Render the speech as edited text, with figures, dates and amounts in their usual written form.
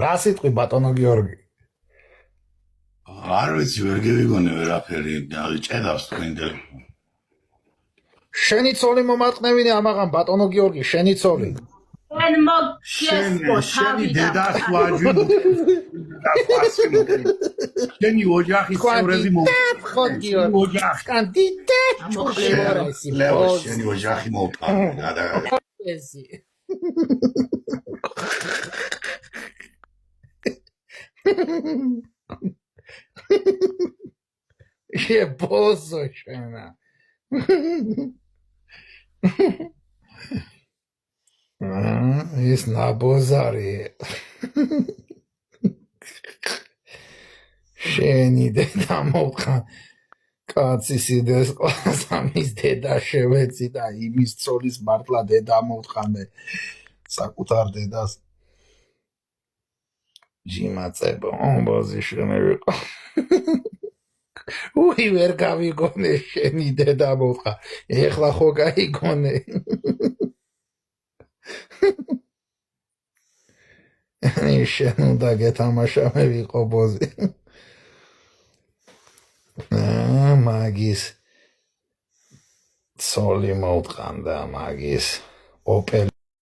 რა სიტყვი ბატონო გიორგი? არ ვიცი, ვერ გევიგონე ვერაფერი, ჭედავს თქვენ ტელეფონი. შენი ცოლი მომარტყნევინე ამაღან ბატონო გიორგი, შენი ცოლი. შენი დედას ვაჯი. შენი ოჯახის წევრები ხო გიორგი. ოჯახი. კანდიდატ შენი ოჯახი მოვტანე და ესი. ბოზო შენა. ის ნაბოზარი. შენი დედა მოვხან. კაცი სიდეს ყასამის დედა შევეცი და იმის ცოლის მართლა დედა მოვხანე. საკუთარ დედას. ჯიმაწებო, ბოზიშვილი ვიყო. უი ვერ გავიგონე შენი დედა მოვხა. ეხლა ხო გაიგონე. შენ უნდა გეთამაშა მე ვიყო ბოზი. მაგის ცოლი მოვტყანდა მაგის ოპელი